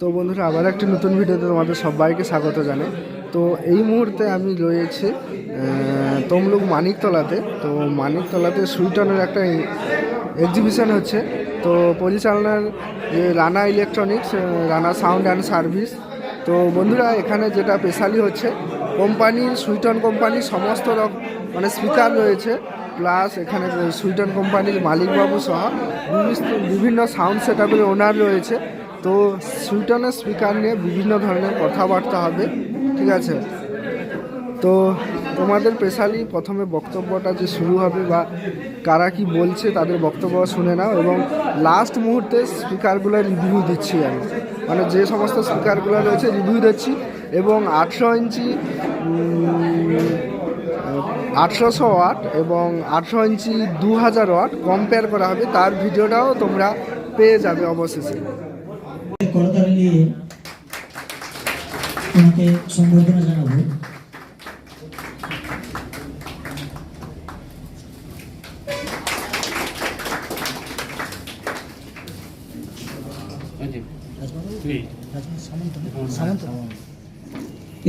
তো বন্ধুরা আবার একটি নতুন ভিডিওতে তোমাদের সবাইকে স্বাগত জানাই। তো এই মুহূর্তে আমি রয়েছি তমলুক মানিকতলাতে। তো মানিকতলাতে সুইটনের একটা এক্সিবিশন হচ্ছে। তো পরিচালনার Rana electronics, Rana sound and service. তো বন্ধুরা এখানে যেটা স্পেশালি হচ্ছে কোম্পানির সুইটন কোম্পানির সমস্ত মানে স্পিকার রয়েছে, প্লাস এখানে সুইটন কোম্পানির মালিকবাবু সহ বিভিন্ন সাউন্ড সেটআপের ওনার রয়েছে। তো সুইটনের স্পিকার নিয়ে বিভিন্ন ধরনের কথাবার্তা হবে, ঠিক আছে। তো তোমাদের স্পেশালি প্রথমে বক্তব্যটা যে শুরু হবে বা কারা কি বলছে তাদের বক্তব্য শুনে নাও, এবং লাস্ট মুহূর্তে স্পিকারগুলো রিভিউ দিচ্ছি আমি, মানে যে সমস্ত স্পিকারগুলো রয়েছে রিভিউ দিচ্ছি। এবং 800 ইঞ্চি 800 ওয়াট এবং 800 ইঞ্চি 2000 ওয়াট কম্পেয়ার করা হবে, তার ভিডিওটাও তোমরা পেয়ে যাবে অবশেষে। করতালি নিয়ে তোমাকে সম্বর্ধনা জানাবো।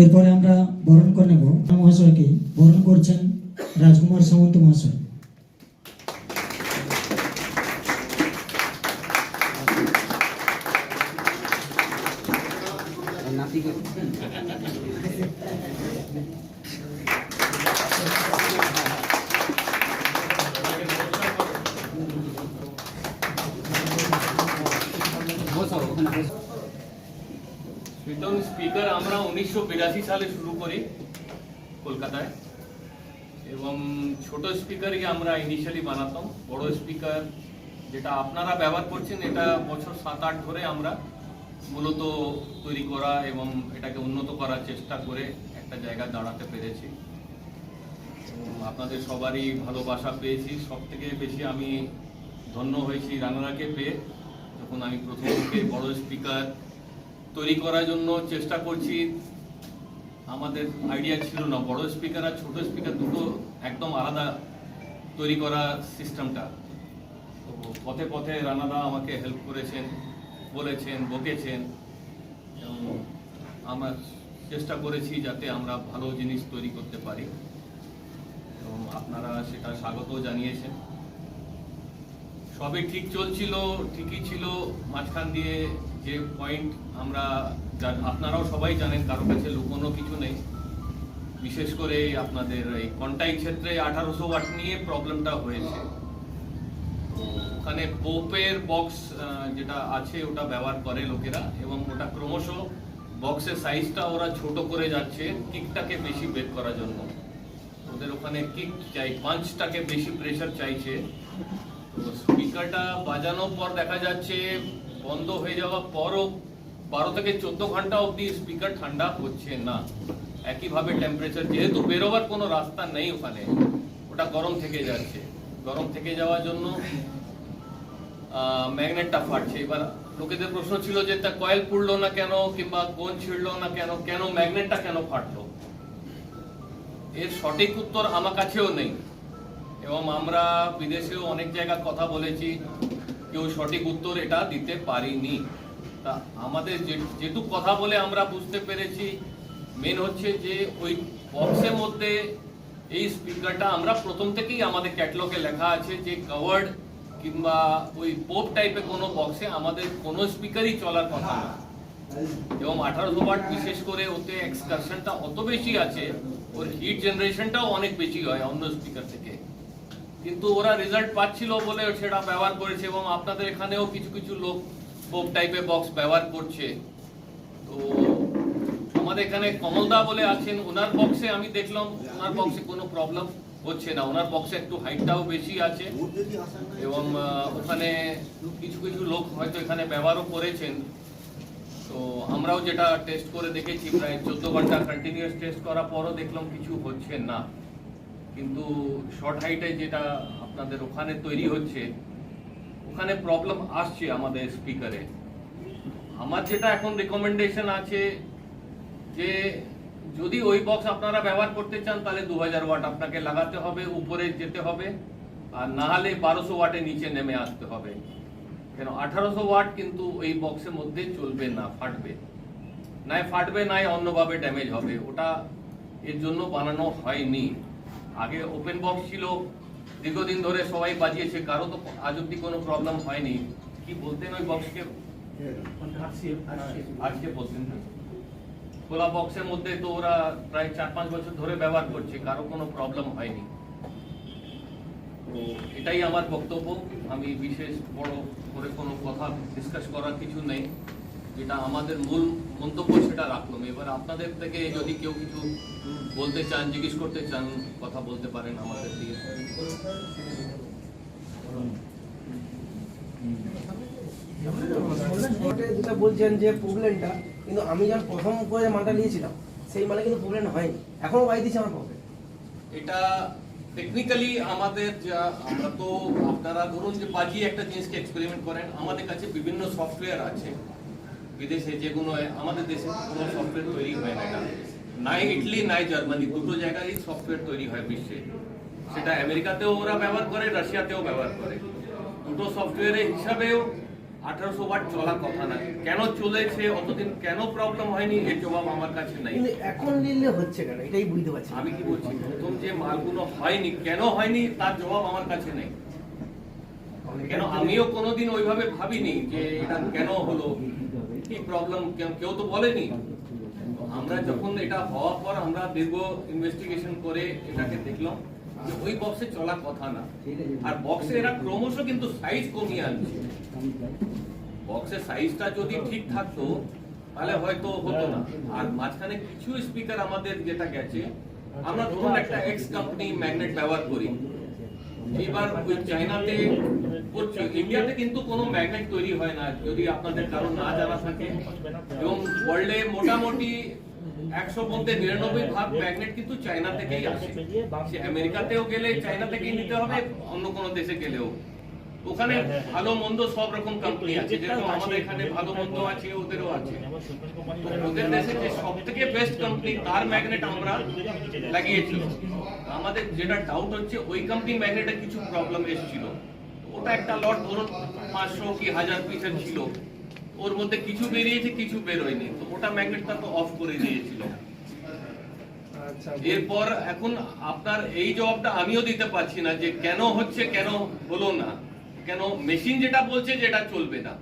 এরপরে আমরা বরণ করে নেব মহাশয়কে। বরণ করছেন রাজকুমার সামন্ত মহাশয়। সুইটন স্পিকার আমরা 1982 সালে শুরু করি কলকাতায়, এবং ছোট স্পিকারই আমরা ইনিশিয়ালি বানাতাম। বড় স্পিকার যেটা আপনারা ব্যবহার করছেন এটা বছর 7-8 ধরে আমরা মূলত তৈরি করা এবং এটাকে উন্নত করার চেষ্টা করে একটা জায়গায় দাঁড়াতে পেরেছি। আপনাদের সবারই ভালোবাসা পেয়েছি। সব থেকে বেশি আমি ধন্য হয়েছি রানারাকে পেয়ে। যখন আমি প্রথম থেকে বড় স্পিকার তৈরি করার জন্য চেষ্টা করছি, আমাদের আইডিয়া ছিল না বড় স্পিকার আর ছোট স্পিকার দুটো একদম আলাদা তৈরি করা সিস্টেমটা। তো পথে পথে রানাদা আমাকে হেল্প করেছেন, বলেছেন, বকেছেন, এবং আমরা চেষ্টা করেছি যাতে আমরা ভালো জিনিস তৈরি করতে পারি, এবং আপনারা সেটা স্বাগত জানিয়েছেন। সবই ঠিক চলছিল, ঠিকই ছিল। মাঝখান দিয়ে যে পয়েন্ট আমরা আপনারাও সবাই জানেন, কারো কাছে লুকোনো কিছু নেই, বিশেষ করে আপনাদের এই কন্টাই ক্ষেত্রে 1800 ওয়াট নিয়ে প্রবলেমটা হয়েছে। ওখানে পোপের বক্স যেটা আছে ওটা ব্যবহার করে লোকেরা, এবং ওটা ক্রমশ বক্সের সাইজটা ওরা ছোট করে যাচ্ছে কিকটাকে বেশি বের করার জন্য। ওদের ওখানে কিক চাই, পাঞ্চটাকে বেশি প্রেশার চাইছে। তো স্পিকারটা বাজানোর পর দেখা যাচ্ছে বন্ধ হয়ে যাওয়ার পরও 12 থেকে 14 ঘন্টা অবধি স্পিকার ঠান্ডা হচ্ছে না। একইভাবে টেম্পারেচার, যেহেতু বেরোবার কোনো রাস্তা নেই ওখানে, ওটা গরম থেকে যাচ্ছে। গরম থেকে যাওয়ার জন্য ম্যাগনেটটা ফাটছে। এবার লোকেদের প্রশ্ন ছিল যে তা কয়েল পুড়লো না কেন, কিংবা কোন ছিঁড়লো না কেন, কেন ম্যাগনেটটা কেন ফাটলো? এর সঠিক উত্তর আমার কাছেও নেই, এবং আমরা বিদেশেও অনেক জায়গায় কথা বলেছি, কেউ সঠিক উত্তর এটা দিতে পারিনি। তা আমাদের যেটুকু কথা বলে আমরা বুঝতে পেরেছি, মেন হচ্ছে যে ওই বক্সের মধ্যে এই স্পিকারটা আমরা প্রথম থেকেই আমাদের ক্যাটালগে লেখা আছে যে কভার্ড কিংবা ওই পোপ টাইপের কোনো বক্সে আমাদের কোনো স্পিকারই চলার কথা না। এবং 1800 ওয়াট বিশেষ করে ওতে এক্সকারশনটা অত বেশি আছে, ওর হিট জেনারেশনটাও অনেক বেশি হয় অন্য স্পিকার থেকে। কিন্তু ওরা রেজাল্ট পাচ্ছিল বলে সেটা ব্যবহার করেছে, এবং আপনাদের এখানেও কিছু কিছু লোক পোপ টাইপের বক্স ব্যবহার করছে। তো আমাদের এখানে কমলদা বলে আছেন, ওনার বক্সে আমি দেখলাম ওনার বক্সে কোনো প্রবলেম হচ্ছে না। ওনার বক্সে একটু হাইটটাও বেশি আছে, এবং ওখানে কিছু কিছু লোক হয়তো এখানে ব্যবহারও করেছেন। তো আমরাও যেটা টেস্ট করে দেখেছি, প্রায় 14 ঘন্টা কন্টিনিউয়াস টেস্ট করার পরও দেখলাম কিছু হচ্ছে না। কিন্তু শর্ট হাইটে যেটা আপনাদের ওখানে তৈরি হচ্ছে, ওখানে প্রবলেম আসছে আমাদের স্পিকারে। আমার যেটা এখন রিকমেন্ডেশন আছে যে যদি ওই বক্স আপনারা ব্যবহার করতে চান তাহলে 2000 ওয়াট আপনাকে লাগাতে হবে, উপরে যেতে হবে, আর না হলে 1200 ওয়াটের নিচে নেমে আসতে হবে। কেন 1800 ওয়াট কিন্তু এই বক্সের মধ্যে চলবে না, ফাটবে, নাই ফাটবে নাই অন্যভাবে ড্যামেজ হবে, ওটা এর জন্য বানানো হয়নি। আগে ওপেন বক্স ছিল, দীর্ঘদিন ধরে সবাই বাজিয়েছে, কারো তো আজ অব্দি কোনো প্রবলেম হয়নি। কি বলতেন ওই বক্সকে? আজকে বলতেন না। খোলা বক্সের মধ্যে তো ওরা প্রায় 4-5 বছর ধরে ব্যবহার করছে, কারো কোনো প্রবলেম হয়নি। তো এটাই আমার বক্তব্য। আমি বিশেষ বড় করে কোনো কথা ডিসকাস করার কিছু নেই, যেটা আমাদের মূল মন্তব্য সেটা রাখলাম। এবার আপনাদের থেকে যদি কেউ কিছু বলতে চান, জিজ্ঞেস করতে চান, কথা বলতে পারেন আমাদের দিয়ে। যেটা বলছেন যে প্রবলেমটা, কিন্তু আমি যখন প্রথম করে মালটা নিয়েছিলাম সেই মালে কিন্তু প্রবলেম হয়নি, এখনো বাই দিচ্ছে আমার প্রবলেম। এটা টেকনিক্যালি আমাদের যা, আমরা তো আপনারা ধরুন যে বাজিয়ে একটা জিনিসকে এক্সপেরিমেন্ট করেন, আমাদের কাছে বিভিন্ন সফটওয়্যার আছে বিদেশে, যেগুলো আমাদের দেশে কোনো সফটওয়্যার তৈরি হয় না। নাই ইটালি নাই জার্মানি, দুটো জায়গায় সফটওয়্যার তৈরি হয় বিশ্বে। সেটা আমেরিকাতেও ওরা ব্যবহার করে, রাশিয়াতেও ব্যবহার করে। দুটো সফটওয়্যারের হিসাবেও 1800 ওয়াট চলার কথা না। কেন চলেছে অতদিন, কেন প্রবলেম হয়নি, এর জবাব আমার কাছে নাই। কিন্তু এখন নিলে হচ্ছে কেন, এটাই বুঝতে পারছি না। আমি কি বলছি, প্রথম যে মালগুলো হয়নি, কেন হয়নি তার জবাব আমার কাছে নেই। কেন আমিও কোনোদিন ওইভাবে ভাবিনি যে এটা কেন হলো, কি প্রবলেম, কেউ তো বলেনি। আমরা যখন এটা হওয়ার পর আমরা দীর্ঘ ইনভেস্টিগেশন করে এটাকে দেখলাম যে ওই বক্সে চলার কথা না। আর বক্সে এরা ক্রমশ কিন্তু সাইজ কমিয়ে আনছে। বক্সের সাইজটা যদি ঠিক থাকতো তাহলে হয়তো হতো না। আর মাঝখানে কিছু স্পিকার আমাদের যেটা গেছে, আমরা ধরুন একটা এক্স কোম্পানি ম্যাগনেট ব্যবহার করি, এবার ওই চায়নাতে করছে, ইন্ডিয়াতে কিন্তু কোনো ম্যাগনেট তৈরি হয় না, যদি আপনাদের কারো না জানা থাকে। এবং ওয়ার্ল্ডে মোটামুটি 100 মধ্যে 99% ম্যাগনেট কিন্তু চায়না থেকেই আসে। সে আমেরিকাতেও গেলে চায়না থেকেই নিতে হবে, অন্য কোনো দেশে গেলেও। ওখানে ভালো মন্দ সব রকম কোম্পানি আছে, যেরকম আমাদের এখানে ভালো মন্দ আছে, ওদেরও আছে। তো ওদের দেশে যে সব থেকে বেস্ট কোম্পানি, তার ম্যাগনেট আমরা লাগিয়েছি। আমাদের যেটা ডাউট হচ্ছে, ওই কোম্পানি ম্যাগনেটে কিছু প্রবলেম এসেছিল। ওটা একটা লট ধরুন 500 কি 1000 পিসের ছিল, ওর মধ্যে কিছু বেরিয়েছে, কিছু বেরোয়নি, তো ওটা ম্যাগনেটটা তো অফ করে দিয়েছিল। এরপর এখন আপনার এই জবাবটা আমিও দিতে পারছি না যে কেন হচ্ছে, কেন হলো না, কেন মেশিন যেটা বলছে যে এটা চলবে না।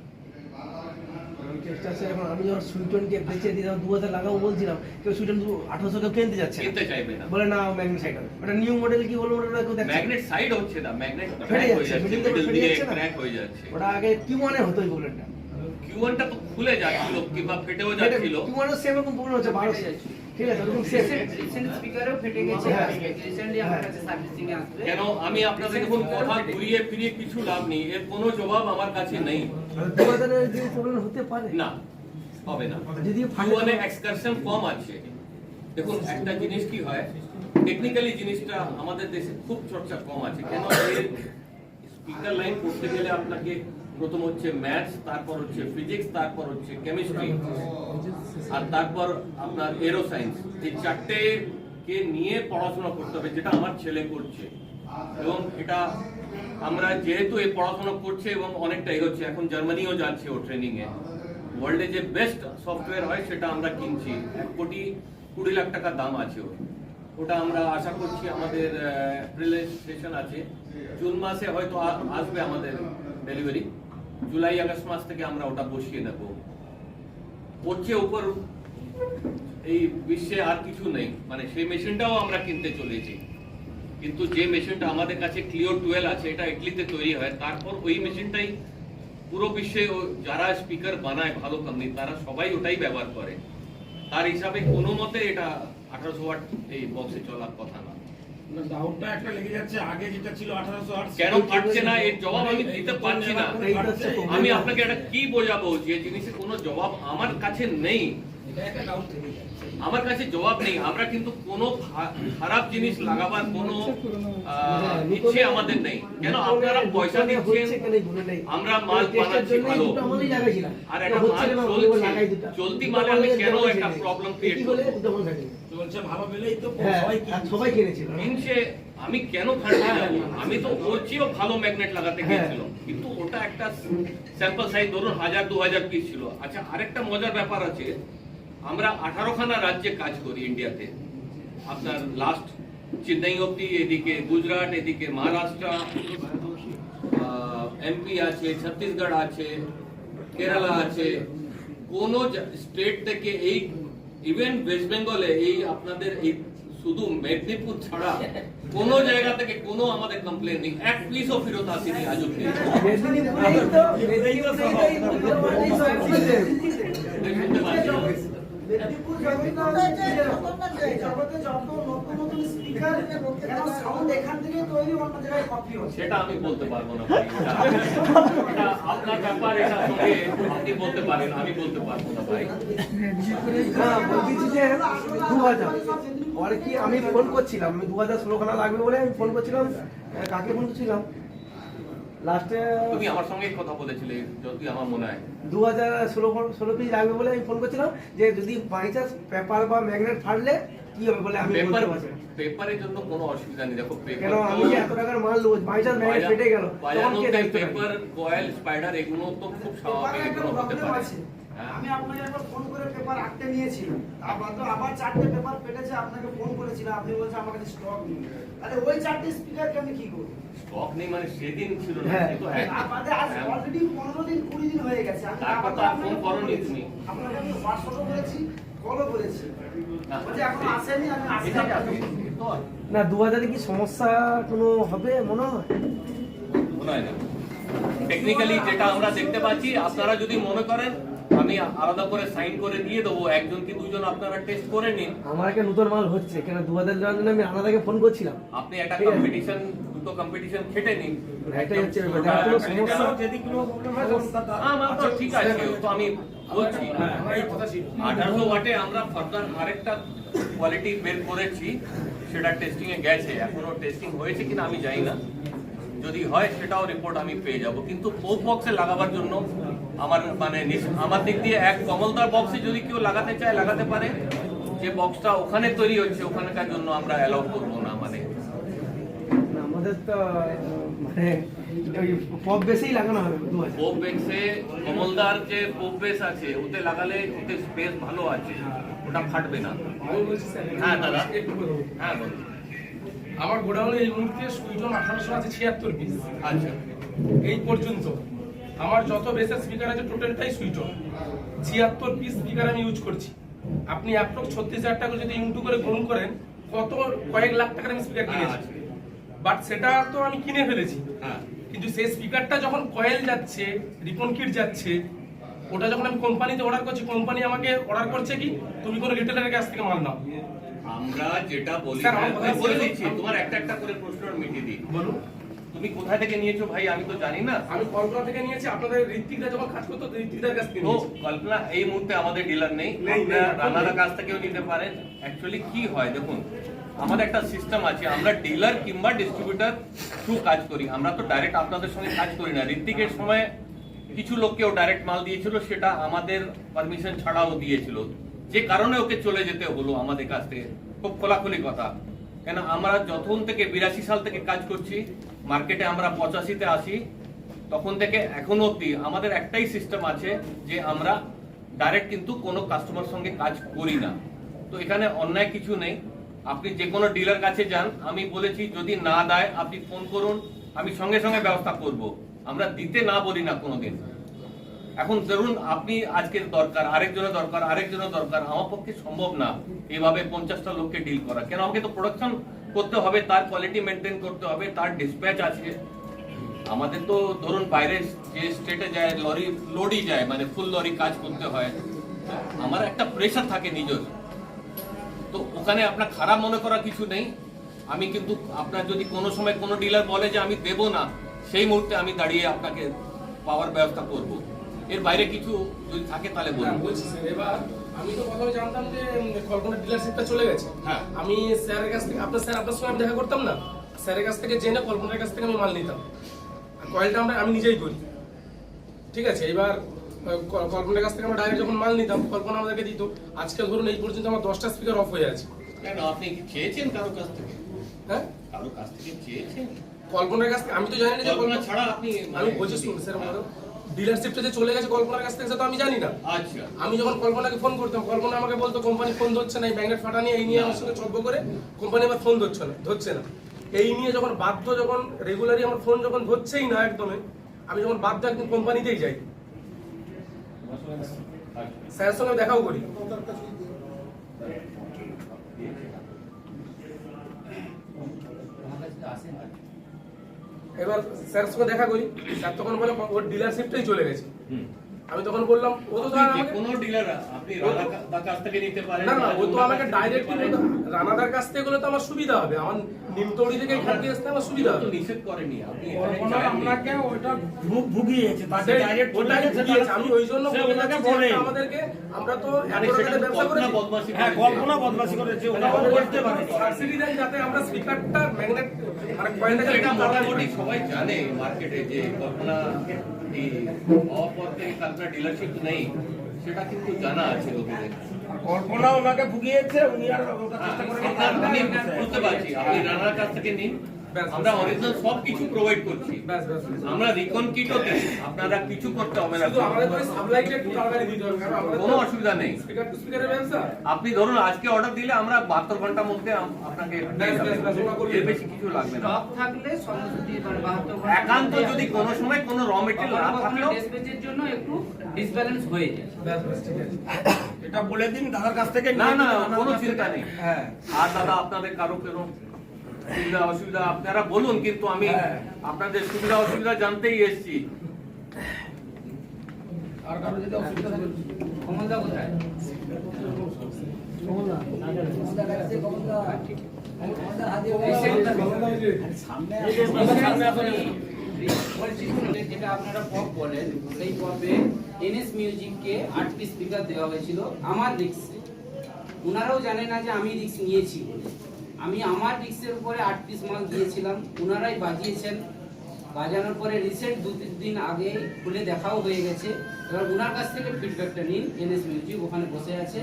এখন আমি যখন সুইটনকে বেঁচে দিলাম 2000 লাগাবো বলছিলাম, কেউ সুইটন 1800 কেউ কিনতে যাচ্ছে, কিনতে চাইবে না, বলে না ম্যাগনেট সাইড হবে। ওটা নিউ মডেল কি বলবো, ওটা কেউ দেখছে ম্যাগনেট সাইড হচ্ছে না, ম্যাগনেট ফেটে ক্র্যাক হয়ে যাচ্ছে, যাচ্ছে, মিডিল থেকে মিডল ফেটে দিয়ে যাচ্ছে না? ক্র্যাক হয়ে যাচ্ছে। ওটা আগে Q1 এ হতো এই প্রবলেমটা, Q1 টা তো খুলে যাচ্ছিল কিংবা ফেটেও যাচ্ছিল। Q1 এর সেম রকম প্রবলেম হচ্ছে 1200, ঠিক আছে, ওরকম সেম রিসেন্ট স্পিকারও ফেটে গেছে, রিসেন্টলি আমার কাছে সার্ভিসিং এ আসবে। কেন আমি আপনাদের দেখুন কথা ঘুরিয়ে ফিরিয়ে কিছু লাভ নেই, এর কোনো জবাব আমার কাছে নেই। 2000 এর যে প্রবলেম হতে পারে না, হবে না। যদি Q1 এ এক্সকারশন কম আছে। দেখুন একটা জিনিস কি হয়, টেকনিক্যালি জিনিসটা আমাদের দেশে খুব চর্চা কম আছে। কেন, এর স্পিকার লাইন করতে গেলে আপনাকে প্রথম হচ্ছে ম্যাথস, তারপর হচ্ছে ফিজিক্স, তারপর হচ্ছে কেমিস্ট্রি, আর তারপর আপনার এরো সায়েন্স। এই চারটে কে নিয়ে পড়াশোনা করতে হবে, যেটা আমার ছেলে করছে। এবং এটা আমরা যেহেতু এই পড়াশোনা করছে এবং অনেকটা এগোচ্ছে, এখন জার্মানিও যাচ্ছে ও ট্রেনিং এ। ওয়ার্ল্ডে যে বেস্ট সফটওয়্যার হয় সেটা আমরা কিনছি, 1,20,00,000 টাকা দাম আছে ওর। ওটা আমরা আশা করছি আমাদের এপ্রিলের সেশন আছে, জুন মাসে হয়তো আসবে আমাদের ডেলিভারি, জুলাই আগস্ট মাস থেকে আমরা ওটা বসিয়ে দেবো। ওর চেয়ে উপর এই বিশ্বে আর কিছু নেই, মানে সেই মেশিনটাও আমরা কিনতে চলেছি। কিন্তু যে মেশিনটা আমাদের কাছে ক্লিও 12 আছে, এটা ইটালিতে তৈরি হয়, তারপর ওই মেশিনটাই পুরো বিশ্বে যারা স্পিকার বানায় ভালো কোম্পানি, তারা সবাই ওটাই ব্যবহার করে। তার হিসাবে কোনো মতে এটা 1800 ওয়াট এই বক্সে চলার কথা না। ডাউটটা একটা লেগে যাচ্ছে, আগে যেটা ছিল 1800 ওয়াট কেন পাচ্ছে না, এর জবাব আমি দিতে পারছি না। আমি আপনাকে এটা কি বোঝাবো, যে জিনিসের কোনো জবাব আমার কাছে নেই, আমার কাছে জবাব নেই। আমরা কিন্তু কোনো খারাপ জিনিস লাগাবার কোনো ইচ্ছে আমাদের নেই। কেন আপনারা পয়সা দিচ্ছেন, আমরা মাল বানাচ্ছি ভালো, আর একটা মাল চলছে, চলতি মালে আমি কেন একটা প্রবলেম ক্রিয়েট করব? চলছে ভালো বলেই তো সবাই কিনেছিল। কিনছে, আমি কেন ফাটতে যাব? আমি তো ওর চেয়েও ভালো ম্যাগনেট লাগাতে গিয়েছিলাম, কিন্তু ওটা একটা স্যাম্পল সাইজ ধরুন 1000-2000 পিস ছিল। আচ্ছা, আরেকটা মজার ব্যাপার আছে, আমরা 18খানা রাজ্যে কাজ করি ইন্ডিয়াতে। আপনার লাস্ট চেন্নাই অব্দি, এদিকে গুজরাট, এদিকে মহারাষ্ট্র, এমপি আছে, ছত্তিশগড় আছে, কেরালা আছে। কোন স্টেট থেকে এই ইভেন ওয়েস্ট বেঙ্গলে এই আপনাদের এই শুধু মেদিনীপুর ছাড়া কোন জায়গা থেকে কোনো আমাদের কমপ্লেন নেই, এক পিসও ফেরত আসেনি আজ অব্দি। সেটা আমি বলতে পারবো না ভাই, এটা আপনার ব্যাপার, এটা সঙ্গে আপনি বলতে পারেন, আমি বলতে পারবো না ভাই। বলছি যে 2000 পরে কি আমি ফোন করছিলাম, আমি 2016 খানা লাগবে বলে আমি ফোন করছিলাম, কাকে ফোন করছিলাম লাস্টে, তুমি আমার সঙ্গে কথা বলেছিলে যদি আমার মনে হয় 2016 পিস লাগবে বলে আমি ফোন করছিলাম যে যদি বাই চান্স পেপার বা ম্যাগনেট ফাটলে কি হবে বলে আমি বলতে পারছি না। পেপারের জন্য কোনো অসুবিধা নেই। দেখো কেন আমি যে এত টাকার মাল নেবো, বাই চান্স ম্যাগনেট ফেটে গেল তখন কে দায়িত্ব নেবে? পেপার, কয়েল, স্পাইডার এগুলো তো খুব স্বাভাবিক, এগুলো হতে পারে। আমি আপনাকে একবার ফোন করে পেপার 8টে নিয়েছিলাম, তারপর তো আবার 4টে পেপার পেটেছে, আপনাকে ফোন করেছিলাম, আপনি বলছেন আমার কাছে স্টক নেই। তাহলে ওই 4টে স্পিকারকে আমি কি করব? স্টক নেই মানে সেদিন ছিল না, হ্যাঁ। সে তো এক- আমাদের আজ অলরেডি 15 দিন 20 দিন হয়ে গেছে। আমি তারপর তো আর ফোন করোনি তুমি। আপনাকে আমি হোয়াটসঅ্যাপও করেছি, কলও করেছি, না। বলছে এখন আসেনি, আমি আসছি। এটা কি আসলে তো আর না 2000 কি সমস্যা কোনো হবে মনে হয়? মনে হয় না। টেকনিক্যালি যেটা আমরা দেখতে পাচ্ছি, আপনারা যদি মনে করেন আমি আলাদা করে সাইন করে দিয়ে দেবো, একজন কি দুজন আপনারা টেস্ট করে নিন। আমার একটা নতুন মাল হচ্ছে, কেন 2000 দেওয়ার জন্য আমি আলাদাকে ফোন করছিলাম। আপনি একটা ঠিক আছে। কম্পিটিশন, দুটো কম্পিটিশন খেটে নিন। এটাই হচ্ছে ব্যাপার, যার কোনো সমস্যা যদি কোনো প্রবলেম হয় তখন আমার তো ঠিক আছে, তো আমি বলছি 1800 ওয়াটে আমরা ফার্দার আরেকটা কোয়ালিটি বের করেছি, সেটা টেস্টিং এ গেছে, এখনো টেস্টিং হয়েছে কিনা আমি জানি না, যদি হয় সেটাও রিপোর্ট আমি পেয়ে যাব। কিন্তু পোপ বক্সে লাগাবার জন্য আমার মানে আমার দিক দিয়ে এক কমলদার বক্সে যদি কেউ লাগাতে চায় লাগাতে পারে, যে বক্সটা ওখানে তৈরি হচ্ছে ওখানকার জন্য আমরা অ্যালাউ করবো না। মানে আমাদের তো মানে ওই পপ বেসেই লাগানো হবে 2000। পোপ বেসে কমলদার যে পোপ বেস আছে ওতে লাগালে ওতে স্পেস ভালো আছে, ওটা ফাটবে না। হ্যাঁ দাদা, হ্যাঁ বলুন। আমার গোডাউনে এই মুহূর্তে সুইটন 1800 আছে 76 পিস। আচ্ছা, এই পর্যন্ত আমার যত বেসের স্পিকার আছে টোটালটাই সুইটন, 76 পিস স্পিকার আমি ইউজ করছি। আপনি অ্যাপ্রক্স 36,000 টাকা যদি ইনটু করে গুণ করেন, কত কয়েক লাখ টাকার আমি স্পিকার কিনেছি। বাট সেটা তো আমি কিনে ফেলেছি, হ্যাঁ কিন্তু সেই স্পিকারটা যখন কয়েল যাচ্ছে, রিপন কিট যাচ্ছে, ওটা যখন আমি কোম্পানিতে অর্ডার করছি, কোম্পানি আমাকে অর্ডার করছে কি তুমি কোনো রিটেলারের কাছ থেকে মাল নাও। আমরা যেটা বলি, স্যার, আমার আমি বলে কথা দিচ্ছি, তোমার একটা একটা করে প্রশ্ন মিটিয়ে দিই। বলুন। তুমি কোথায় থেকে নিয়েছো ভাই আমি তো জানি না। আমি কলকাতা থেকে নিয়েছি, আপনাদের ঋত্বিকরা যখন কাজ করতো ঋত্বিকদের কাছ থেকে তো নিয়েছি। কল্পনা এই মুহূর্তে আমাদের ডিলার নেই, নেই, রানার কাছ থেকেও নিতে পারেন। অ্যাকচুয়ালি কি হয় দেখুন, আমাদের একটা সিস্টেম আছে, আমরা ডিলার কিংবা ডিস্ট্রিবিউটর থ্রু কাজ করি, আমরা তো ডাইরেক্ট আপনাদের সঙ্গে কাজ করি না। ঋত্বিকের সময় কিছু লোককেও ডাইরেক্ট মাল দিয়েছিল, সেটা আমাদের পারমিশন ছাড়াও দিয়েছিল, যে কারণে ওকে চলে যেতে হলো আমাদের কাছ থেকে। খুব খোলাখুলি কথা, কেন আমরা যখন থেকে 82 সাল থেকে কাজ করছি, মার্কেটে আমরা 85-তে আসি, তখন থেকে এখনো অব্দি আমাদের একটাই সিস্টেম আছে যে আমরা ডাইরেক্ট কিন্তু কোনো কাস্টমার সঙ্গে কাজ করি না। তো এখানে অন্যায় কিছু নেই, আপনি যে কোনো ডিলার কাছে যান, আমি বলেছি যদি না দেয় আপনি ফোন করুন, আমি সঙ্গে সঙ্গে ব্যবস্থা করব, আমরা দিতে না বলি না কোনোদিন। এখন ধরুন আপনি আজকের দরকার, আরেকজনের দরকার, আরেকজনের দরকার, আমার পক্ষে সম্ভব না এইভাবে 50টা লোককে ডিল করা। কেন আমাকে তো প্রোডাকশন করতে হবে, তার কোয়ালিটি মেনটেন করতে হবে, তার ডিসপ্যাচ আছে। আমাদের তো ধরুন বাইরে যে স্টেটে যায় লরি লোডই যায়, মানে ফুল লরি কাজ করতে হয়, আমার একটা প্রেশার থাকে নিজের। তো ওখানে আপনার খারাপ মনে করা কিছু নেই। আমি কিন্তু আপনার যদি কোনো সময় কোনো ডিলার বলে যে আমি দেবো না, সেই মুহূর্তে আমি দাঁড়িয়ে আপনাকে পাওয়ার ব্যবস্থা করব। এর বাইরে কিছু যদি থাকে তাহলে বলুন। বলছি স্যার, এবার আমি তো প্রথমে জানতাম যে কল্পনা ডিলারশিপটা চলে গেছে। হ্যাঁ। আমি স্যারের কাছ থেকে আপনার সঙ্গে আমি দেখা করতাম না, স্যারের কাছ থেকে জেনে কল্পনার কাছ থেকে আমি মাল নিতাম। আর কয়েলটা আমি নিজেই করি, ঠিক আছে। এবার কল্পনার কাছ থেকে আমরা ডাইরেক্ট যখন মাল নিতাম, কল্পনা আমাদেরকে দিত। আজকে ধরুন এই পর্যন্ত আমার 10টা স্পিকার অফ হয়ে আছে। কেন আপনি কি চেয়েছেন কারো কাছ থেকে? হ্যাঁ, কারো কাছ থেকে চেয়েছেন? কল্পনার কাছ থেকে আমি তো জানি না যে কল্পনা ছাড়া আপনি আমি বলছি শুনুন স্যার, আমাদের ডিলারশিপটা যে চলে গেছে কল্পনার কাছ থেকে সেটা তো আমি জানি না। আচ্ছা, আমি যখন কল্পনাকে ফোন করতাম, কল্পনা আমাকে বলতো কোম্পানি ফোন ধরছে না, এই ম্যাগনেট ফাটা নিয়ে এই নিয়ে আমার সঙ্গে চব্য করে কোম্পানি আবার ফোন ধরছে না। এই নিয়ে যখন যখন রেগুলারই আমার ফোন যখন ধরছেই না একদমই, আমি যখন বাধ্য একদিন কোম্পানিতেই যাই, স্যারের সঙ্গে দেখাও করি। এবার স্যারের সঙ্গে দেখা করি, স্যার তখন বলে ওর ডিলারশিপটাই চলে গেছে। আমি তখন বললাম ও তো কোন ডিলার আপনি রানাদার কাছ থেকে নিতে পারেন। না, ও তো আমাকে ডাইরেক্ট রানাদার কাছ থেকে গেলে তো আমার সুবিধা হবে, আমার নিমতৌড়ি থেকে ঘাটে আসতে আমার সুবিধা হবে। নিষেধ করেনি আপনি, কল্পনা আপনাকে ওটা ভুগিয়েছে, তাকে ডাইরেক্ট ওটাই ভুগিয়েছে। আমি ওই জন্য বলে যাচ্ছি যে আমাদেরকে, আমরা তো এত টাকাতে ব্যবসা করি। বদমাশি হ্যাঁ, কল্পনা বদমাশি করেছে, ওটা বলতে পারে। সাবসিডি দেন যাতে আমরা স্পিকারটা ম্যাগনেট মানে কয়েলটাকে এটা মোটামুটি সবাই জানে মার্কেটে যে কল্পনা কল্পনা ডিলারশিপ নেই, সেটা কিন্তু জানা আছে লোকেদের। কল্পনা ওনাকে ভুগিয়েছে, উনি আর ওটা চেষ্টা করে আমি বুঝতে পারছি, আপনি রানার কাছ থেকে নিন, আমরা অরিজিনাল সব কিছু প্রোভাইড করছি, আমরা রিকন কিটও দিই, আপনারা কিছু করতে হবে না, শুধু আমাদের তো সাপ্লাইটা একটু তাড়াতাড়ি দিতে হবে, কারণ আমাদের কোনো অসুবিধা নেই। স্পিকার টু স্পিকারের ব্যবসা। আপনি ধরুন আজকে অর্ডার দিলে আমরা 72 ঘন্টার মধ্যে আপনাকে দিয়ে দেব। এর বেশি কিছু লাগবে না। স্টক থাকলে সমস্ত মানে 72 ঘন্টা একান্ত যদি কোনো সময় কোনো র মেটেরিয়াল না থাকলেও ডিসপ্যাচের জন্য একটু ডিসব্যালেন্স হয়ে যায়। ঠিক আছে। এটা বলে দিন দাদার কাছ থেকে। না না কোনো চিন্তা নেই। হ্যাঁ, আর দাদা আপনাদের কারো কোনো সুবিধা অসুবিধা আপনারা বলুন, কিন্তু আমি আপনাদের সুবিধা অসুবিধা জানতেই এসেছি। আর কারো যদি অসুবিধা থাকে কমলদা কোথায়? যেটা আপনারা পপ বলেন, সেই পপে এনএস মিউজিককে 8টি স্পিকার দেওয়া হয়েছিল আমার রিক্সে। ওনারাও জানে না যে আমি রিক্স নিয়েছি বলে। আমি আমার রিক্সের উপরে 8 পিস মাল দিয়েছিলাম, ওনারাই বাজিয়েছেন। বাজানোর পরে রিসেন্ট 2-3 দিন আগে খুলে দেখাও হয়ে গেছে। এবার ওনার কাছ থেকে ফিডব্যাকটা নিন। এনএস মিউজিক ওখানে বসে আছে,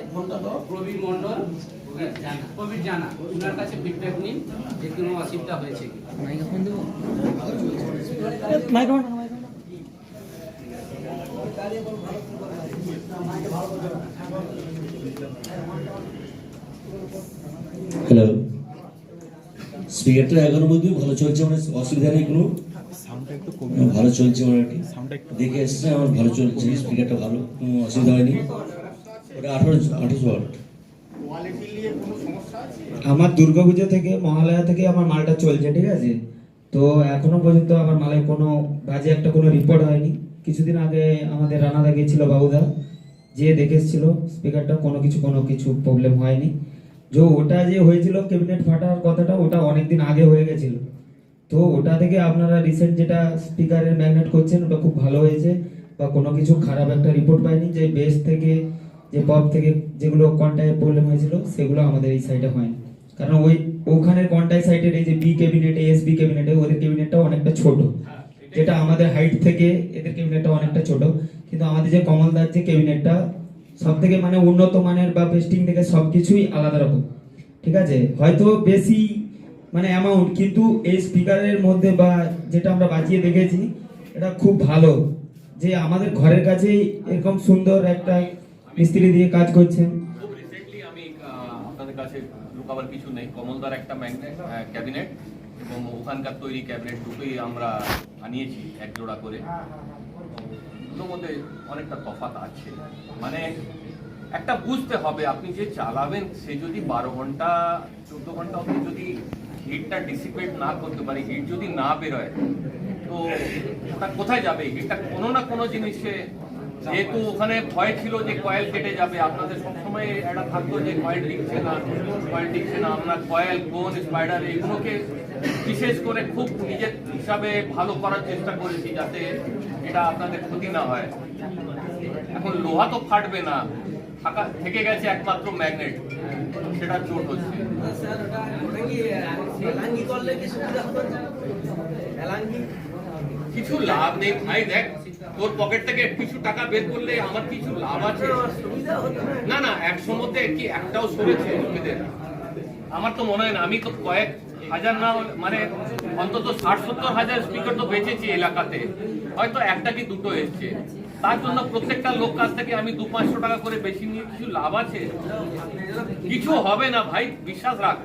প্রবীর মন্ডল, প্রবীর জানা, ওনার কাছে ফিডব্যাক নিন যে কোনো অসুবিধা হয়েছে কি। হ্যালো, স্পিকারটা এখনো মধ্যে ভালো চলছে, মানে অসুবিধা নেই কোনো, ভালো চলছে মোটামুটি, দেখে এসছে আমার ভালো চলছে, স্পিকারটা ভালো, কোনো অসুবিধা হয়নি। ওটা 18 ওয়াট। আমার দুর্গাপূজা থেকে মহালয়া থেকে আমার মালটা চলছে, ঠিক আছে। তো এখনো পর্যন্ত আমার মালের কোনো বাজে একটা কোনো রিপোর্ট হয়নি। কিছুদিন আগে আমাদের রানাদা গেছিল, বাবুদা যে দেখে এসেছিল স্পিকারটা, কোনো কিছু প্রবলেম হয়নি। যে ওটা যে হয়েছিল ক্যাবিনেট ফাটার কথাটা, ওটা অনেকদিন আগে হয়ে গেছিল। তো ওটা থেকে আপনারা রিসেন্ট যেটা স্পিকারের ম্যাগনেট করছেন, ওটা খুব ভালো হয়েছে, বা কোনো কিছু খারাপ একটা রিপোর্ট পাইনি। যে বেস থেকে যে পপ থেকে যেগুলো কন্টায় প্রবলেম হয়েছিল, সেগুলো আমাদের এই সাইডে হয়নি। কারণ ওখানে কন্টাই সাইডের এই যে বি ক্যাবিনেটে, এসবি ক্যাবিনেটে, ওদের ক্যাবিনেটটা অনেকটা ছোট, যেটা আমাদের হাইট থেকে এদের ক্যাবিনেটটা অনেকটা ছোট। কিন্তু আমাদের যে কমলদার যে ক্যাবিনেটটা সব থেকে মানে উন্নত মানের, বা পেস্টিং থেকে সবকিছুই আলাদা রকম, ঠিক আছে। হয়তো বেশি মানে অ্যামাউন্ট, কিন্তু এই স্পিকারের মধ্যে বা যেটা আমরা বাজিয়ে দেখেছি, এটা খুব ভালো। যে আমাদের ঘরের কাছেই এরকম সুন্দর একটা মিস্ত্রি দিয়ে কাজ করছেন। খুব রিসেন্টলি আমি আপনাদের কাছে লুকাবার কিছু নেই, কমলদার একটা ম্যাগনেট ক্যাবিনেট এবং ওখানকার তৈরি ক্যাবিনেট দুটোই আমরা আনিয়েছি এক জোড়া করে। দুটোর মধ্যে অনেকটা তফাৎ আছে, মানে একটা বুঝতে হবে আপনি যে চালাবেন সে যদি 12 ঘন্টা 14 ঘন্টা অবধি যদি হিটটা ডিসিপেট না করতে পারে, হিট যদি না বেরোয়, তো ওটা কোথায় যাবে? হিটটা কোনো না কোনো জিনিসে, যেহেতু ওখানে ভয় ছিল যে কয়েল কেটে যাবে, আপনাদের সবসময় একটা থাকতো যে কয়েল টিকছে না, আমরা কয়েল, কোন, স্পাইডার এগুলোকে বিশেষ করে খুব নিজের হিসাবে ভালো করার চেষ্টা করেছি, যাতে এটা আপনাদের ক্ষতি না হয়। এখন লোহা তো ফাটবে না, থাকা থেকে গেছে একমাত্র ম্যাগনেট, সেটা চোট হচ্ছে। স্যার ওটা কি এলাঙ্গি করলে কি সুবিধা হবে? এলাঙ্গি কিছু লাভ নেই ভাই, দেখ তোর পকেট থেকে কিছু টাকা বের করলে আমার কিছু লাভ আছে? সুবিধা হতো না। না না, একশোর মধ্যে কি একটাও সরেছে লোকেদের? আমার তো মনে হয় না। আমি তো কয়েক হাজার না মানে অন্তত 60-70 হাজার স্পিকার তো বেচেছি এলাকাতে, হয়তো একটা কি দুটো এসছে। তার জন্য প্রত্যেকটা লোক কাছ থেকে আমি 200-500 টাকা করে বেশি নিয়ে কিছু লাভ আছে? কিছু হবে না ভাই, বিশ্বাস রাখ।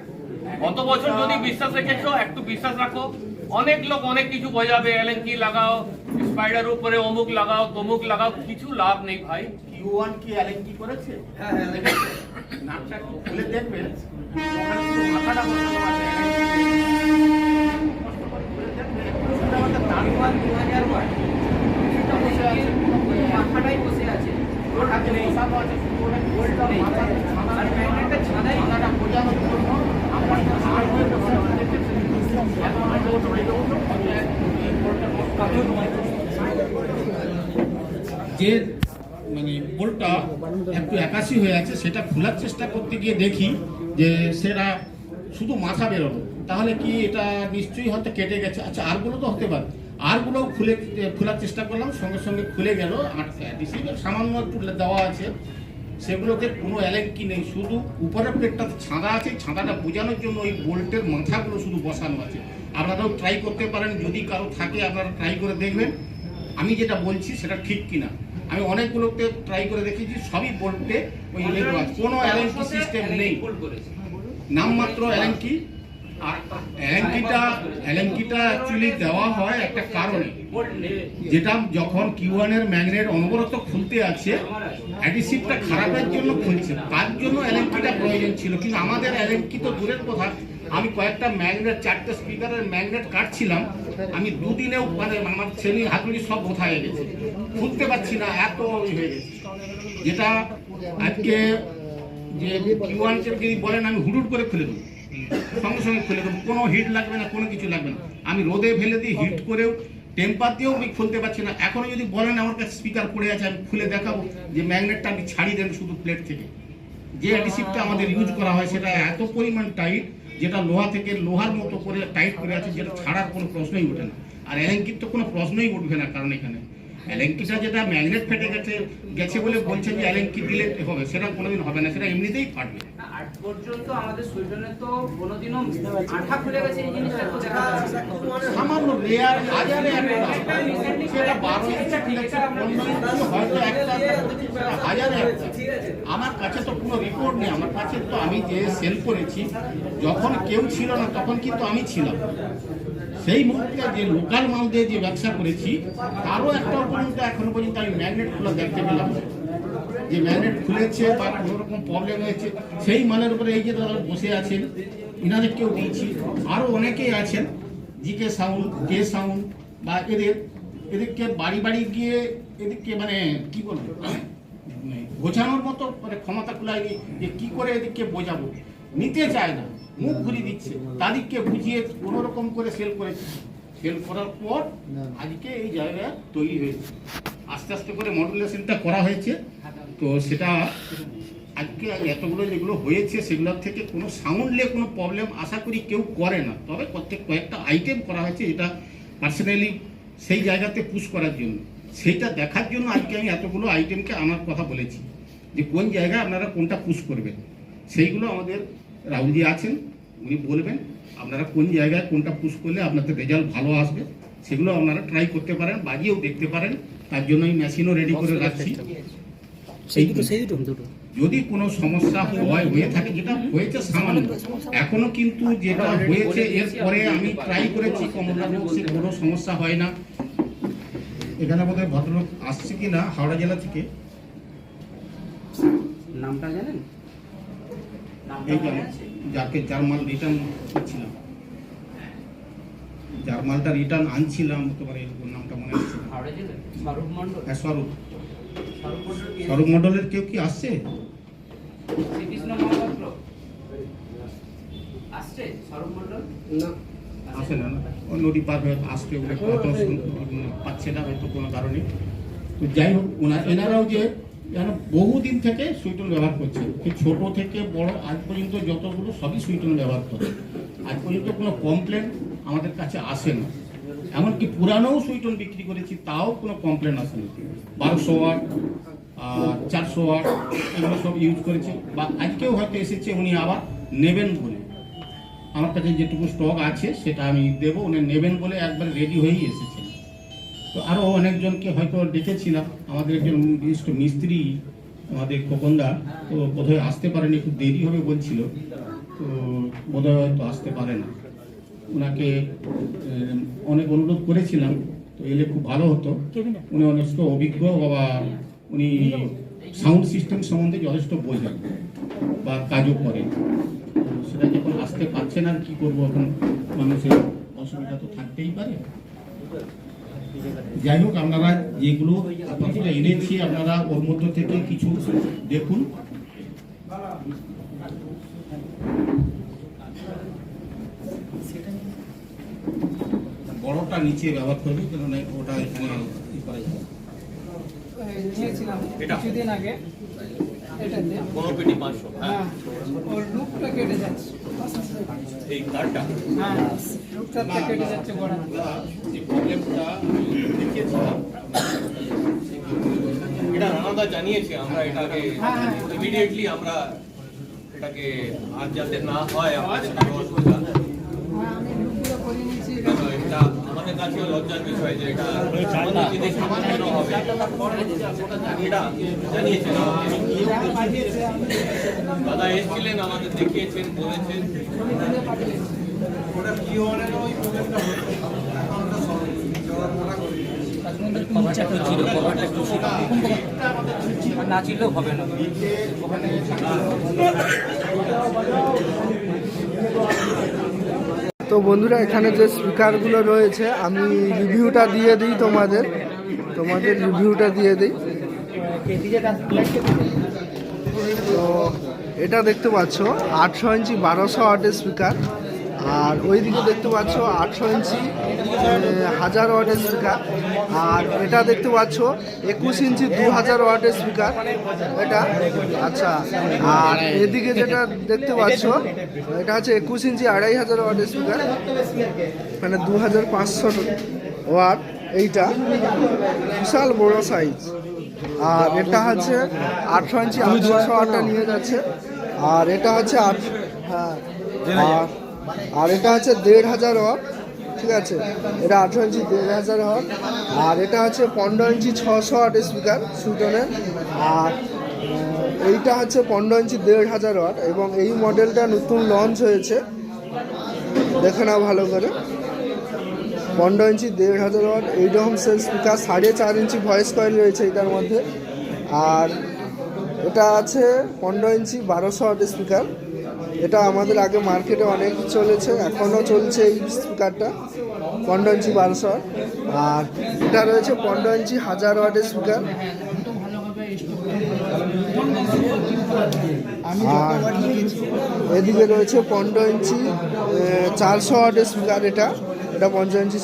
গত বছর যদি বিশ্বাস রেখেছো, একটু বিশ্বাস রাখো। অনেক লোক অনেক কিছু বোঝাবে, এলএনকি লাগাও, স্পাইডার উপরে অমুক লাগাও, তমুক লাগাও, কিছু লাভ নেই ভাই। Q1 কি এলএনকি করেছে? হ্যাঁ নামটা একটু খুলে দেখবেন, ওখানে শুধু মাথাটা বসানো আছে মাথাটাই বসে আছে, ওটাকে বসানো আছে, ওটা আর ম্যাগনেটটা ছাড়াই মাথাটা বোঝানোর জন্য আমরা আর হয়ে বসে দেখেছি যে মানে বোল্টটা একটু একাশি হয়ে আছে, সেটা খোলার চেষ্টা করতে গিয়ে দেখি যে সেটা শুধু মাথা বেরোলো। তাহলে কি এটা নিশ্চয়ই হয়তো কেটে গেছে। আচ্ছা, আরগুলো তো হতে পারে, আরগুলোও খোলার চেষ্টা করলাম, সঙ্গে সঙ্গে খুলে গেল। সামান্য একটু দেওয়া আছে, সেগুলোতে কোনো এলেঙ্কি নেই, শুধু উপরের প্লেটটাতে ছাঁদা আছে, ছাঁদাটা বোঝানোর জন্য ওই বোল্টের মাথাগুলো শুধু বসানো আছে। আপনারাও ট্রাই করতে পারেন, যদি কারো থাকে আপনারা ট্রাই করে দেখবেন আমি যেটা বলছি সেটা ঠিক কিনা। আমি অনেকগুলোতে ট্রাই করে দেখেছি, সবই বোল্টে ওই লেগো আছে, কোনো এলেঙ্কি সিস্টেম নেই, নামমাত্র এলেঙ্কি। আর এলেঙ্কিটা অ্যাকচুয়ালি দেওয়া হয় একটা কারণে, যেটা যখন Q1 এর ম্যাগনেট অনবরত খুলতে আছে, অ্যাডিসিভটা খারাপের জন্য খুলছে, তার জন্য এলেঙ্কিটা প্রয়োজন ছিল। কিন্তু আমাদের এলেঙ্কি তো দূরের কথা, আমি কয়েকটা ম্যাগনেট, 4টে স্পিকারের ম্যাগনেট কাটছিলাম, আমি দুদিনেও মানে আমার ছেলে হাতুড়ি সব বোথা হয়ে গেছে, খুলতে পারছি না, এত হয়ে গেছে। যেটা আজকে যে Q1 কে যদি বলেন আমি হুডুট করে খুলে দেবো, সঙ্গে সঙ্গে খুলে দেবো, কোনো হিট লাগবে না, কোনো কিছু লাগবে না। আমি রোদে ফেলে দিই, হিট করেও, টেম্পার দিয়েও আমি খুলতে পারছি না। এখনো যদি বলেন আমার কাছে স্পিকার পড়ে আছে, আমি খুলে দেখাবো যে ম্যাগনেটটা আমি ছাড়িয়ে দেন শুধু প্লেট থেকে। যে অ্যাডিসিভটা আমাদের ইউজ করা হয় সেটা এত পরিমাণ টাইট, যেটা লোহা থেকে লোহার মতো করে টাইট করে আছে, যেটা ছাড়ার কোনো প্রশ্নই ওঠে না। আর এলেঙ্কির তো কোনো প্রশ্নই উঠবে না, কারণ এখানে এলেঙ্কিটা যেটা ম্যাগনেট ফেটে গেছে বলে বলছেন যে এলেঙ্কি দিলে হবে, সেটা কোনোদিন হবে না, সেটা এমনিতেই ফাটবে। আজ পর্যন্ত আমাদের সুইডনে তো কোনোদিনও আঠা খুলে গেছে এই জিনিসটা তো দেখা যাচ্ছে না। সামান্য লেয়ার হাজারে একটা, সেটা 12 ইঞ্চি খুলেছে, 15 ইঞ্চি হয়তো একটা, হাজারে একটা। আমার কাছে তো কোনো রিপোর্ট নেই, আমার কাছে তো আমি যে সেল করেছি, যখন কেউ ছিল না তখন কিন্তু আমি ছিলাম। সেই মুহূর্তে যে লোকাল মাল দিয়ে যে ব্যবসা করেছি, তারও একটা পর্যন্ত এখনো পর্যন্ত আমি ম্যাগনেট খোলা দেখতে পেলাম না। যে ম্যাগনেট খুলেছে বা কোনো রকম প্রবলেম হয়েছে, সেই মালের উপরে এই যে দাদা বসে আছেন, ইনাদেরকেও দিয়েছি, আরও অনেকেই আছেন, জিকে সাউন্ড, কে সাউন্ড, বা এদেরকে বাড়ি বাড়ি গিয়ে এদেরকে মানে কি বলবো, বোঝানোর মতো মানে ক্ষমতা কুলায়নি যে কি করে এদিককে বোঝাবো, নিতে চায় না, মুখ ঘুরিয়ে দিচ্ছে। তাদেরকে বুঝিয়ে কোনো রকম করে সেল করেছি, সেল করার পর আজকে এই জায়গা তৈরি হয়েছে। আস্তে আস্তে করে মডুলেশনটা করা হয়েছে। তো সেটা আজকে এতগুলো যেগুলো হয়েছে, সেগুলোর থেকে কোনো সাউন্ডলে কোনো প্রবলেম আশা করি কেউ করে না। তবে কয়েকটা আইটেম করা হয়েছে, এটা পার্সোনালি সেই জায়গাতে পুশ করার জন্য, সেইটা দেখার জন্য আজকে আমি এতগুলো আইটেমকে আমার কথা বলেছি যে কোন জায়গায় আপনারা কোনটা পুশ করবেন। সেইগুলো আমাদের রাহুলজি আছেন, উনি বলবেন আপনারা কোন জায়গায় কোনটা পুশ করলে আপনাদের রেজাল্ট ভালো আসবে। সেগুলো আপনারা ট্রাই করতে পারেন, বাজিয়েও দেখতে পারেন। তার জন্য আমি মেশিনও রেডি করে রাখছি। যদি কোনো সমস্যা হয়ে থাকে, যেটা হয়েছে সামান্য, এখনো কিন্তু যেটা হয়েছে এরপরে আমি ট্রাই করেছি, সে কোনো সমস্যা হয় না। এখানে বোধহয় ভদ্রলোক আসছে কি না হাওড়া জেলা থেকে, নামটা জানেন? এই যাকে যার মাল রিটার্ন করছিলাম, যার মালটা রিটার্ন আনছিলাম, তোমার এরকম নামটা মনে হচ্ছে না। হাওড়া জেলা স্বরূপ মণ্ডল। হ্যাঁ, স্বরূপ মণ্ডলের কেউ কি আসছে? শ্রীকৃষ্ণ মহাপাত্র আসছে? স্বরূপ মণ্ডল না, আসে না, নদী পার হয়ে আসতে বলে হয়তো পাচ্ছে না হয়তো কোনো কারণে। তো যাই হোক, এনারাও যে যেন বহুদিন থেকে সুইটন ব্যবহার করছে, এই ছোট থেকে বড় আজ পর্যন্ত যতগুলো সবই সুইটন ব্যবহার করে। আজ পর্যন্ত কোনো কমপ্লেন আমাদের কাছে আসে না। এমনকি পুরানোও সুইটন বিক্রি করেছি, তাও কোনো কমপ্লেন আসেনি। 1200 ওয়াট, 400 ওয়াট এগুলো সব ইউজ করেছি। বা আজকেও হয়তো এসেছে উনি আবার নেবেন বলে, আমার কাছে যেটুকু স্টক আছে সেটা আমি দেবো, উনি নেবেন বলে একবার রেডি হয়েই এসেছেন। তো আরও অনেকজনকে হয়তো ডেকেছিলাম, আমাদের একজন বিশিষ্ট মিস্ত্রি আমাদের খোকনদা, তো বোধহয় আসতে পারেনি, একটু দেরি হবে বলছিল, তো বোধহয় হয়তো আসতে পারে না। ওনাকে অনেক অনুরোধ করেছিলাম, তো এলে খুব ভালো হতো। উনি যথেষ্ট অভিজ্ঞ বাবা, উনি সাউন্ড সিস্টেম সম্বন্ধে যথেষ্ট বোঝেন বা কাজও করেন। সেটা যখন আসতে পারছেন আর কি করবো, এখন মানুষের অসুবিধা তো থাকতেই পারে। যাই হোক, আপনারা যেগুলো আপাতত এনেছি আপনারা ওর মধ্য থেকে কিছু দেখুন। বড়টা নিচে ব্যবহার করবে, কেননা ওটা এখানে করা যাবে। নিয়েছিলাম কিছুদিন আগে, এটাতে 500। হ্যাঁ, ওর লুকটা কেটে যাচ্ছে। এই কার্ডটা হ্যাঁ, লুকটা কেটে যাচ্ছে গোড়া। যে প্রবলেমটা দেখিয়েছিলাম, এটা রানাদা জানিয়েছে, আমরা এটাকে ইমিডিয়েটলি আমরা এটাকে আর যাতে না হয় আমাদের কোনো অসুবিধা। আমি লুকগুলো করে নিয়েছি। এটা আমাদের কাছেও লজ্জার বিষয় যে এটা আমাদের সমাধান হবে, এটা জানিয়েছেন। দাদা এসেছিলেন, আমাদের দেখিয়েছেন, বলেছেন। না ছিলেও হবে না। তো বন্ধুরা, এখানে যে স্পিকারগুলো রয়েছে আমি রিভিউটা দিয়ে দিই, তোমাদের রিভিউটা দিয়ে দিই। তো এটা দেখতে পাচ্ছ 800 ইঞ্চি 1200 ওয়াটের স্পিকার, আর ওইদিকে দেখতে পাচ্ছ 800 ইঞ্চি 1000 ওয়াটের স্পিকার, আর এটা দেখতে পাচ্ছ 21 ইঞ্চি 2000 ওয়াটের স্পিকার এটা। আচ্ছা, আর এদিকে যেটা দেখতে পাচ্ছ এটা হচ্ছে 21 ইঞ্চি 2500 ওয়াটের স্পিকার, মানে 2500 ওয়াট। এইটা বিশাল বড় সাইজ। আর এটা হচ্ছে 800 ইঞ্চি 800 ওয়াটটা নিয়ে যাচ্ছে, আর এটা হচ্ছে আর এটা হচ্ছে 1500 ওয়াট, ঠিক আছে। এটা 800 ইঞ্চি 1500 ওয়াট, আর এটা হচ্ছে 15 ইঞ্চি 600 ওয়াটের স্পিকার সুইটনের, আর এইটা হচ্ছে 15 ইঞ্চি 1500 ওয়াট। এবং এই মডেলটা নতুন লঞ্চ হয়েছে, দেখে নাও ভালো করে। 15 ইঞ্চি 1500 ওয়াট এইরকম sell speaker, 4.5 inch voice coil রয়েছে এটার মধ্যে। আর এটা আছে 15 ইঞ্চি 1200 ওয়াটের স্পিকার, এটা আমাদের আগে মার্কেটে অনেক চলেছে, এখনও চলছে এই স্পিকারটা 15 ইঞ্চি 1200 ওয়াট। আর এটা রয়েছে 15 ইঞ্চি 1000 ওয়াটের স্পিকার। আর এদিকে রয়েছে 15 ইঞ্চি 400 ওয়াটের স্পিকার, এটা 15 ইঞ্চি,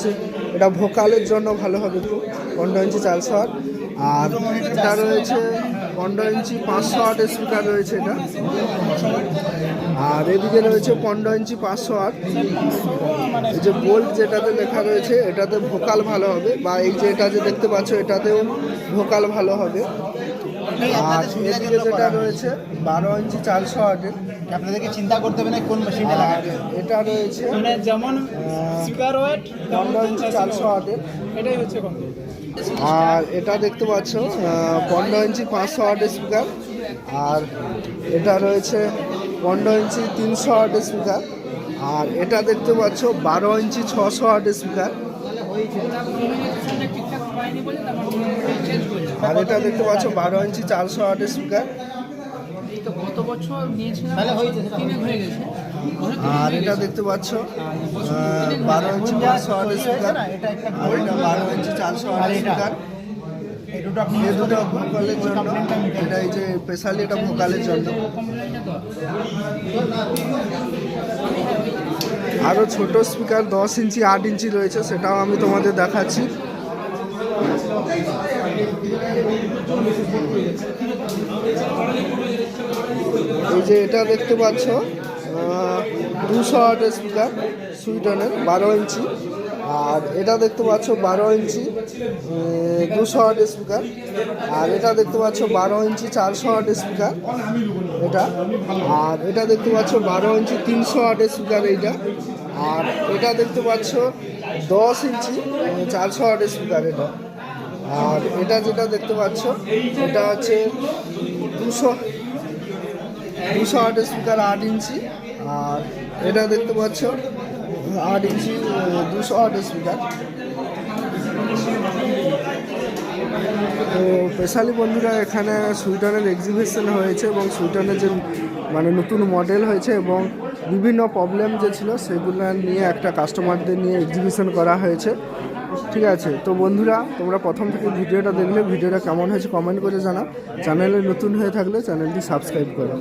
এটা ভোকালের জন্য ভালো হবে খুব, 15 ইঞ্চি 400 ওয়াট। আর এটা রয়েছে 15 ইঞ্চি 500 ওয়াটের স্পিকার রয়েছে এটা। আর এদিকে রয়েছে 15 ইঞ্চি 500 ওয়াট, এই যে বোল্ট যেটাতে লেখা রয়েছে এটাতে ভোকাল ভালো হবে, বা এই যে এটা যে দেখতে পাচ্ছ এটাতেও ভোকাল ভালো হবে। আর এদিকে যেটা রয়েছে 12 ইঞ্চি 400 ওয়াটের, আপনাদেরকে চিন্তা করতে হবে না কোন মেশিনটা লাগাবে। এটা রয়েছে মানে যেমন স্পিকার ওয়েট 15 ইঞ্চি 400 ওয়াটের, এটাই হচ্ছে কম। আর এটা দেখতে পাচ্ছ 15 ইঞ্চি 500 ওয়াটের স্পিকার। আর এটা রয়েছে 15 ইঞ্চি 300 ওয়াটের স্পিকার। আর এটা দেখতে পাচ্ছ 12 ইঞ্চি 600 ওয়াটের স্পিকার। আর এটা দেখতে পাচ্ছ 12 ইঞ্চি 400 ওয়াটের স্পিকার। গত বছর নিয়েছিলাম, তাহলে হয়ে গেছে। আর এটা দেখতে পাচ্ছ 12 ইঞ্চি 500 ওয়াটের স্পিকার, আর এটা 12 ইঞ্চি 400 ওয়াটের স্পিকার। এই দুটো ভোকালের জন্য, এটা এই যে স্পেশালি এটা ভোকালের জন্য। আরও ছোট স্পিকার 10 ইঞ্চি 8 ইঞ্চি রয়েছে, সেটাও আমি তোমাদের দেখাচ্ছি। এই যে এটা দেখতে পাচ্ছ 200 ওয়াটের স্পিকার সুইটনের 12 ইঞ্চি, আর এটা দেখতে পাচ্ছ 12 ইঞ্চি 200 ওয়াটের স্পিকার, আর এটা দেখতে পাচ্ছ 12 ইঞ্চি 400 ওয়াটের স্পিকার এটা, আর এটা দেখতে পাচ্ছ 12 ইঞ্চি 300 ওয়াটের স্পিকার এইটা, আর এটা দেখতে পাচ্ছ 10 ইঞ্চি 400 ওয়াটের স্পিকার এটা, আর এটা যেটা দেখতে পাচ্ছ এটা হচ্ছে 200 ওয়াটের স্পিকার 8 ইঞ্চি, আর এটা দেখতে পাচ্ছ 8 ইঞ্চি 200 ওয়াটের স্পিকার। তো স্পেশালি বন্ধুরা এখানে সুইটনের এক্সিবিশন হয়েছে এবং সুইটনের যে মানে নতুন মডেল হয়েছে এবং বিভিন্ন প্রবলেম যে ছিল সেগুলো নিয়ে একটা কাস্টমারদের নিয়ে এক্সিবিশন করা হয়েছে। ঠিক আছে, তো বন্ধুরা তোমরা প্রথম থেকে ভিডিওটা দেখলে ভিডিওটা কেমন হয়েছে কমেন্ট করে জানাও। চ্যানেলে নতুন হয়ে থাকলে চ্যানেলটি সাবস্ক্রাইব করো।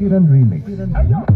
Remix.